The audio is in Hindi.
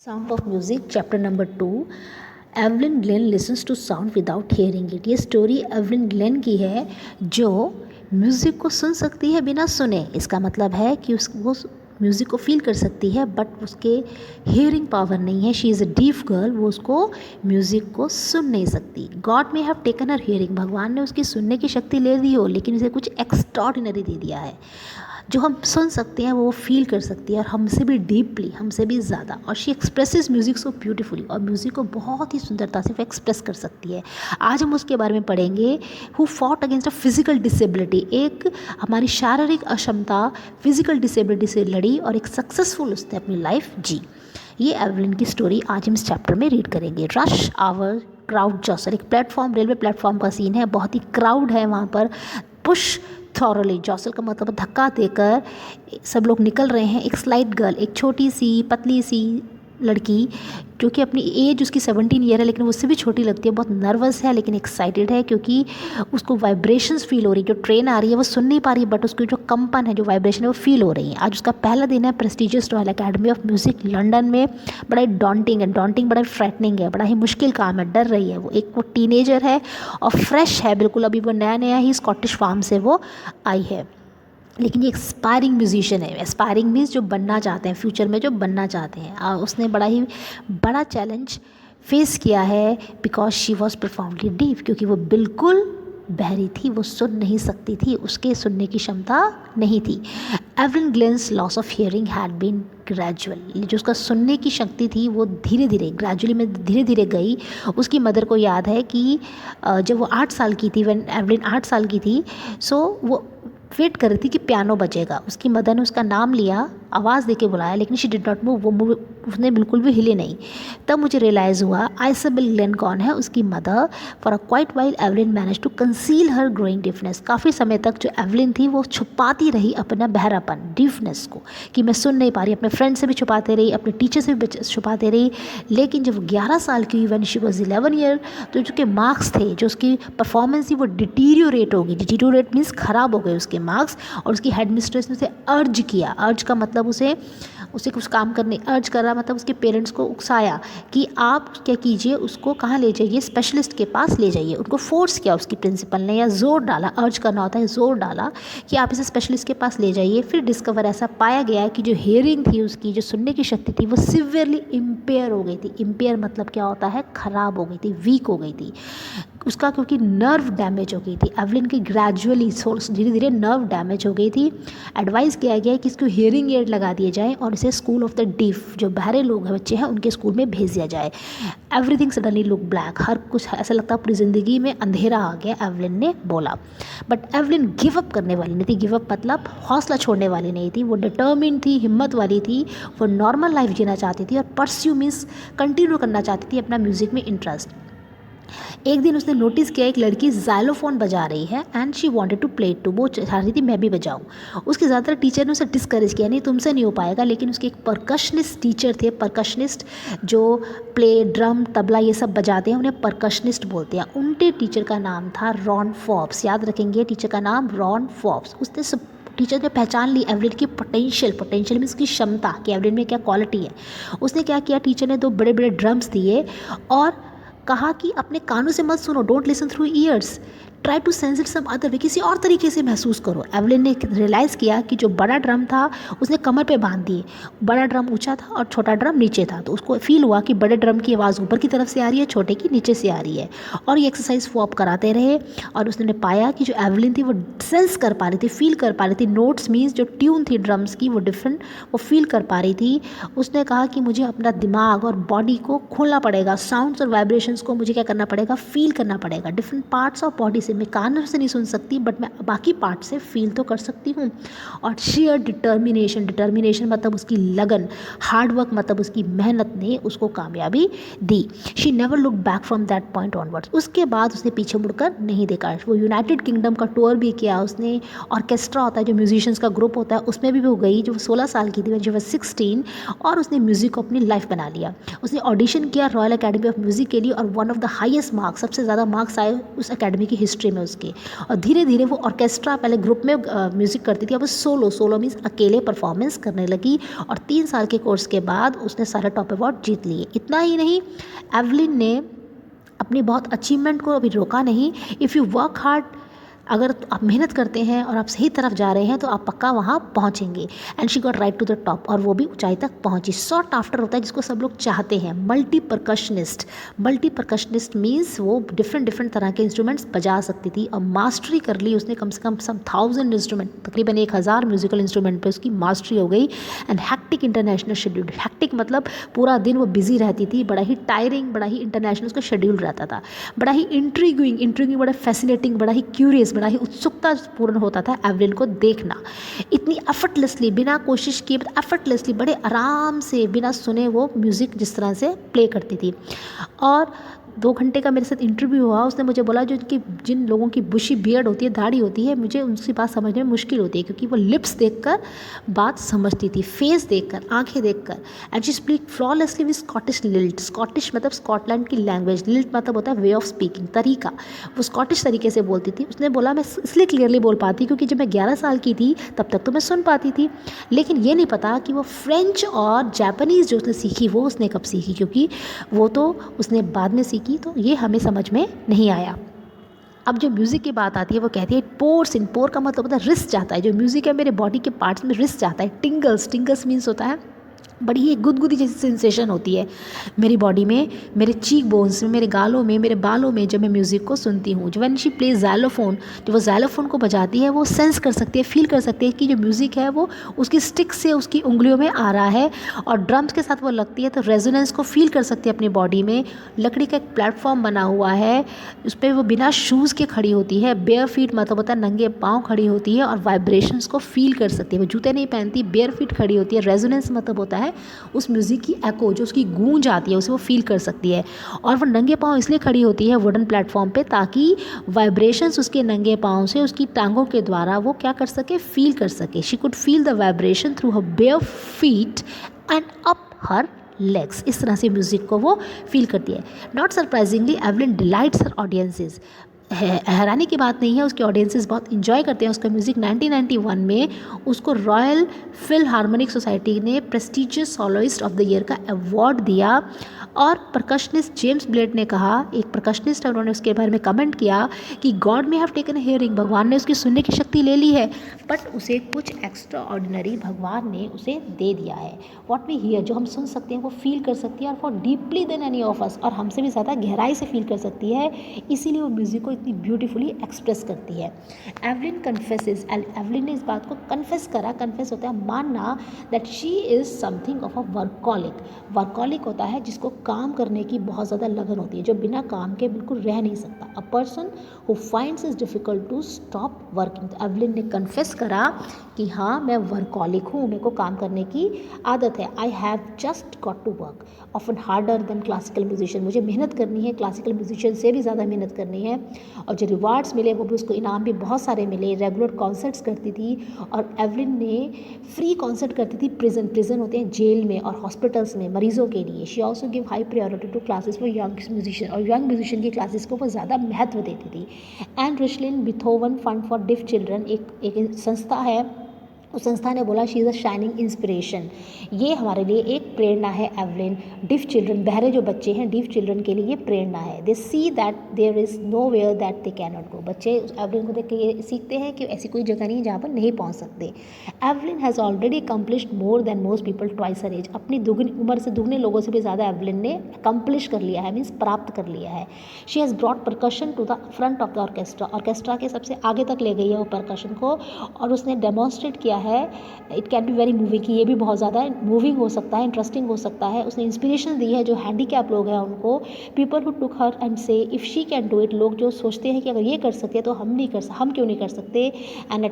Sound of music chapter number 2। Evelyn Glennie listens to sound without hearing it. ये स्टोरी एवलिन ग्लेन की है जो म्यूज़िक को सुन सकती है बिना सुने। इसका मतलब है कि वो म्यूज़िक को फील कर सकती है बट उसके हियरिंग पावर नहीं है। She is a deaf girl, वो उसको म्यूज़िक को सुन नहीं सकती। God may have taken her hearing, भगवान ने उसकी सुनने की शक्ति ले दी हो लेकिन उसे कुछ एक्स्ट्रॉर्डिनरी दे दिया है। जो हम सुन सकते हैं वो फील कर सकती है और हमसे भी डीपली, हमसे भी ज़्यादा। और she expresses music so beautifully, और म्यूज़िक को बहुत ही सुंदरता से वो एक्सप्रेस कर सकती है। आज हम उसके बारे में पढ़ेंगे। Who fought against a physical disability, एक हमारी शारीरिक अक्षमता फिजिकल डिसेबिलिटी से लड़ी और एक सक्सेसफुल उसने अपनी लाइफ जी। ये एवलिन की स्टोरी आज हम इस चैप्टर में रीड करेंगे। रश आवर क्राउड जॉसल, एक प्लेटफॉर्म, रेलवे प्लेटफॉर्म का सीन है। बहुत ही क्राउड है वहाँ पर। पुश थॉरली, जॉसल का मतलब धक्का देकर सब लोग निकल रहे हैं। एक स्लाइट गर्ल, एक छोटी सी पतली सी लड़की जो कि अपनी एज उसकी 17 ईयर है लेकिन उससे भी छोटी लगती है। बहुत नर्वस है लेकिन एक्साइटेड है क्योंकि उसको वाइब्रेशंस फील हो रही है। जो ट्रेन आ रही है वो सुन नहीं पा रही बट उसकी जो कंपन है, जो वाइब्रेशन है वो फील हो रही है। आज उसका पहला दिन है prestigious royal academy of music London में। बड़ा ही डॉन्टिंग है, बड़ा ही फ्रेटनिंग है, बड़ा ही मुश्किल काम है, डर रही है वो। एक वो टीनेजर है और फ्रेश है बिल्कुल, अभी वो नया नया ही स्कॉटिश फार्म से वो आई है। लेकिन ये एक्सपायरिंग म्यूजिशियन है। एस्पायरिंग मीन्स जो बनना चाहते हैं, फ्यूचर में जो बनना चाहते हैं। उसने बड़ा ही बड़ा चैलेंज फेस किया है because she was profoundly deaf, क्योंकि वो बिल्कुल बहरी थी, वो सुन नहीं सकती थी, उसके सुनने की क्षमता नहीं थी। Evelyn Glennie's loss of hearing had been gradual, जो उसका सुनने की शक्ति थी वो धीरे धीरे, ग्रेजुअली में धीरे धीरे गई। उसकी मदर को याद है कि जब वो 8 साल की थी, व्हेन एवलिन 8 साल की थी, सो वो वेट कर रही थी कि पियानो बजेगा। उसकी मदर ने उसका नाम लिया, आवाज़ देके बुलाया लेकिन शी डिड नॉट मूव, वो उसने बिल्कुल भी हिले नहीं। तब मुझे रियलाइज़ हुआ आइसबेल ग्लेन कौन है, उसकी mother. For a quite while Evelyn manage to conceal her growing deafness, काफ़ी समय तक जो एवलिन थी वो छुपाती रही अपना बहरापन, डिफनेस को, कि मैं सुन नहीं पा रही। अपने फ्रेंड से भी छुपाते रही, अपने टीचर से भी छुपाते रही। लेकिन जब 11 साल की हुई, व्हेन शी वॉज 11 ईयर, तो जो उसके मार्क्स थे, जो उसकी परफॉर्मेंस थी वो डिटीरियोरेट हो गई। डिटीरियोरेट मीन्स ख़राब हो गए उसके मार्क्स। और उसकी हेड मिस्ट्रेस ने उसे अर्ज किया, अर्ज का मतलब उसे कुछ काम करने, अर्ज करा मतलब उसके पेरेंट्स को उकसाया कि आप क्या कीजिए, उसको कहाँ ले जाइए, स्पेशलिस्ट के पास ले जाइए। उनको फोर्स किया उसकी प्रिंसिपल ने, या जोर डाला, अर्ज करना होता है, जोर डाला कि आप इसे स्पेशलिस्ट के पास ले जाइए। फिर डिस्कवर ऐसा पाया गया कि जो हियरिंग थी उसकी, जो सुनने की शक्ति थी, वो सिवियरली इम्पेयर हो गई थी। इम्पेयर मतलब क्या होता है, ख़राब हो गई थी, वीक हो गई थी उसका, क्योंकि नर्व डैमेज हो गई थी। एवलिन की ग्रेजुअली धीरे धीरे नर्व डैमेज हो गई थी। एडवाइस किया गया कि इसको हियरिंग एड लगा दिए जाए और इसे स्कूल ऑफ द डीफ, जो बहरे लोग हैं, बच्चे हैं, उनके स्कूल में भेज दिया जाए। एवरीथिंग सडनली लुक ब्लैक, हर कुछ ऐसा लगता पूरी ज़िंदगी में अंधेरा आ गया, एवलिन ने बोला। बट एवलिन गिव अप करने वाली नहीं थी। गिव अप मतलब हौसला छोड़ने वाली नहीं थी। वो डिटर्मिन थी, हिम्मत वाली थी। वो नॉर्मल लाइफ जीना चाहती थी और परस्यू मीन्स कंटिन्यू करना चाहती थी अपना म्यूज़िक में इंटरेस्ट। एक दिन उसने नोटिस किया एक लड़की ज़ाइलोफोन बजा रही है and she wanted to play it too, वो चाह रही थी मैं भी बजाऊं। उसके ज़्यादातर टीचर ने उसे डिस्करेज किया, नहीं तुमसे नहीं हो पाएगा। लेकिन उसके एक परकशनिस्ट टीचर थे, परकशनिस्ट जो प्ले, ड्रम, तबला ये सब बजाते हैं, उन्हें परकशनिस्ट बोलते हैं। उनके टीचर का नाम था रॉन फॉब्स, याद रखेंगे टीचर का नाम रॉन फॉब्स। उसने सब टीचर ने पहचान ली एवलिन की पोटेंशियल मीन्स की क्षमता, कि एवलिन में क्या क्वालिटी है। उसने क्या किया, टीचर ने 2 बड़े बड़े ड्रम्स दिए और कहा कि अपने कानों से मत सुनो, don't listen through ears, try to sense it some other way, किसी और तरीके से महसूस करो। एवलिन ने रियलाइज़ किया कि जो बड़ा ड्रम था उसने कमर पे बांध दिए। बड़ा ड्रम ऊंचा था और छोटा ड्रम नीचे था, तो उसको फील हुआ कि बड़े ड्रम की आवाज़ ऊपर की तरफ से आ रही है, छोटे की नीचे से आ रही है। और ये एक्सरसाइज वो आप कराते रहे और उसने पाया कि जो एवलिन थी वो सेंस कर पा रही थी, फील कर पा रही थी। नोट्स मीन्स जो ट्यून थी ड्रम्स की वो डिफरेंट, वो फील कर पा रही थी। उसने कहा कि मुझे अपना दिमाग और बॉडी को खोलना पड़ेगा, साउंड्स और वाइब्रेशंस को मुझे क्या करना पड़ेगा, फील करना पड़ेगा। डिफरेंट पार्ट्स ऑफ बॉडी से, मैं कानों से नहीं सुन सकती बट मैं बाकी पार्ट से फील तो कर सकती हूँ। और शेयर डिटर्मिनेशन, डिटर्मिनेशन मतलब उसकी लगन, हार्ड वर्क मतलब उसकी मेहनत ने उसको कामयाबी दी। She never look back from that point onwards, उसके बाद उसने पीछे मुड़कर नहीं देखा। वो यूनाइटेड किंगडम का टूर भी किया उसने, ऑर्केस्ट्रा होता है जो म्यूजिशियंस का ग्रुप होता है उसमें भी वो गई, जो 16 साल की थी, जो वो 16, और उसने म्यूज़िक को अपनी लाइफ बना लिया। उसने ऑडिशन किया रॉयल एकेडमी ऑफ म्यूज़िक के लिए और one of the highest marks, सबसे ज़्यादा मार्क्स आए उस एकेडमी की हिस्ट्री हिस्ट्री में उसके। और धीरे धीरे वो ऑर्केस्ट्रा, पहले ग्रुप में म्यूज़िक करती थी, अब वो सोलो मीन्स अकेले परफॉर्मेंस करने लगी। और 3 साल के कोर्स के बाद उसने सारे टॉप अवार्ड जीत लिए। इतना ही नहीं, एवलिन ने अपनी बहुत अचीवमेंट को अभी रोका नहीं। इफ़ यू वर्क हार्ड, अगर आप मेहनत करते हैं और आप सही तरफ जा रहे हैं तो आप पक्का वहाँ पहुँचेंगे। And she got right to the top, और वो भी ऊंचाई तक पहुँची। सॉट आफ्टर होता है जिसको सब लोग चाहते हैं, मल्टी परकशनिस्ट मीन्स वो डिफरेंट तरह के इंस्ट्रूमेंट्स बजा सकती थी और मास्टरी कर ली उसने। कम से कम 1000 इंस्ट्रूमेंट, तकरीबन 1000 म्यूजिकल इंस्ट्रूमेंट पे उसकी मास्टरी हो गई। And hectic international schedule, hectic मतलब पूरा दिन वो बिजी रहती थी, बड़ा ही टायरिंग, बड़ा ही इंटरनेशनल उसका शेड्यूल रहता था, बड़ा ही इंट्रीगिंग, बड़ा फैसिनेटिंग, बड़ा ही क्यूरियस, बड़ा ही उत्सुकता पूर्ण होता था एवलिन को देखना। इतनी एफर्टलेसली, बिना कोशिश किए, एफर्टलेसली, बड़े आराम से, बिना सुने वो म्यूज़िक जिस तरह से प्ले करती थी। और 2 घंटे का मेरे साथ इंटरव्यू हुआ। उसने मुझे बोला जिन लोगों की बुशी बियर्ड होती है, दाढ़ी होती है, मुझे उनकी बात समझने में मुश्किल होती है, क्योंकि वो लिप्स देखकर बात समझती थी, फेस देखकर, आंखें देखकर। And she speak flawlessly with Scottish lilt. Scottish मतलब स्कॉटलैंड की लैंग्वेज, लिल्ट मतलब होता है वे ऑफ स्पीकिंग, तरीका। वो स्कॉटिश तरीके से बोलती थी। उसने बोला मैं इसलिए क्लियरली बोल पाती क्योंकि जब मैं 11 साल की थी तब तक तो मैं सुन पाती थी, लेकिन ये नहीं पता कि वो फ्रेंच और जापानीज़ जो उसने सीखी वो उसने कब सीखी, क्योंकि वो तो उसने बाद में सीखी, तो ये हमें समझ में नहीं आया। अब जो म्यूज़िक की बात आती है वो कहती है पोर्स इन, पोर का मतलब होता है रिस जाता है, जो म्यूज़िक है मेरे बॉडी के पार्ट्स में रिस जाता है। टिंगल्स मीन्स होता है बड़ी ही गुदगुदी जैसी सेंसेशन होती है मेरी बॉडी में, मेरे चीक बोन्स में, मेरे गालों में, मेरे बालों में, जब मैं म्यूज़िक को सुनती हूँ। जब व्हेन शी प्लेज ज़ाइलोफोन, जब वो ज़ाइलोफोन को बजाती है, वो सेंस कर सकती है, फील कर सकती है कि जो म्यूज़िक है वो उसकी स्टिक से उसकी उंगलियों में आ रहा है, और ड्रम्स के साथ वो लगती है तो रेजोनेंस को फील कर सकती है अपनी बॉडी में। लकड़ी का एक प्लेटफॉर्म बना हुआ है, उस पर वो बिना शूज़ के खड़ी होती है, बेयर फीट मतलब होता है नंगे पाँव खड़ी होती है, और वाइब्रेशंस को फील कर सकती है। वो जूते नहीं पहनती, बेयर फीट खड़ी होती है। रेजोनेंस मतलब होता है उस म्यूज़िक की एको, जो उसकी गूंज आती है, उसे वो फील कर सकती है। और वो नंगे पाँव इसलिए खड़ी होती है वुडन प्लेटफॉर्म पे, ताकि वाइब्रेशंस उसके नंगे पाँव से उसकी टांगों के द्वारा वो क्या कर सके, फील कर सके। She could feel the vibration through her bare feet and up her legs. इस तरह से म्यूज़िक को वो फील करती है। Not surprisingly Evelyn delights her audiences. हैरानी की बात नहीं है, उसके ऑडियंसेस बहुत इंजॉय करते हैं उसका म्यूज़िक। 1991 में उसको रॉयल फिलहार्मोनिक सोसाइटी ने प्रेस्टिजियस सॉलोइस्ट ऑफ द ईयर का अवार्ड दिया। और परकशनिस्ट जेम्स ब्लेड ने कहा, एक परकशनिस्ट है, उन्होंने उसके बारे में कमेंट किया कि गॉड में हैव टेकन हियरिंग, भगवान ने उसकी सुनने की शक्ति ले ली है, बट उसे कुछ एक्स्ट्रा ऑर्डिनरी भगवान ने उसे दे दिया है। वॉट वी हियर, जो हम सुन सकते हैं वो फील कर सकती है, और for deeply than any of us, और हमसे भी ज़्यादा गहराई से फील कर सकती है, इसीलिए वो म्यूज़िक को इतनी ब्यूटीफुली एक्सप्रेस करती है। एवलिन कन्फेसेस, एवलिन ने इस बात को कन्फेस करा, कन्फेस होता है मानना, that she is something of a workaholic. Workaholic होता है जिसको काम करने की बहुत ज़्यादा लगन होती है, जो बिना काम के बिल्कुल रह नहीं सकता। A person who finds is difficult to stop working. तो एवलिन ने कन्फेस करा कि हाँ मैं वर्कॉलिक हूँ, मेरे को काम करने की आदत है। I have just got to work often harder than classical musician. मुझे मेहनत करनी है, क्लासिकल म्यूजिशियन से भी ज़्यादा मेहनत करनी है। और जो रिवार्ड्स मिले वो भी उसको, इनाम भी बहुत सारे मिले। रेगुलर कॉन्सर्ट्स करती थी, और एवलिन ने फ्री कॉन्सर्ट करती थी प्रिजन होते हैं जेल में और हॉस्पिटल्स में मरीजों के लिए। She also give high priority to classes for young musician, और यंग म्यूजिशियन की क्लासेस को वो ज़्यादा महत्व देती थी। एंड रिशलिन Beethoven fund for deaf children एक संस्था है, उस संस्था ने बोला she is a shining inspiration, ये हमारे लिए एक प्रेरणा है। एवलिन डिफ चिल्ड्रन, बहरे जो बच्चे हैं, डिफ चिल्ड्रन के लिए ये प्रेरणा है। They see that there is nowhere that they can not go. बच्चे एवलिन को देख के ये सीखते हैं कि ऐसी कोई जगह नहीं है जहाँ पर नहीं पहुँच सकते। Evelyn has already accomplished more than most people twice her age. अपनी दुगनी उम्र से दुगने लोगों से भी ज़्यादा एवलिन ने अकम्पलिश कर लिया है, मीन्स प्राप्त कर लिया है। She has brought percussion to the front of the orchestra, orchestra के सबसे आगे तक ले गई है वो परकशन को, और उसने डेमोन्स्ट्रेट किया है। It can be very moving, कि ये भी बहुत ज़्यादा मूविंग हो सकता है, इंटरेस्टिंग हो सकता है। उसने इंस्पिरेशन दी है जो हैंडीकैप लोग हैं उनको, people who took her and say if she can do it. लोग जो सोचते हैं कि अगर ये कर सकते हैं तो हम क्यों नहीं कर सकते। एंड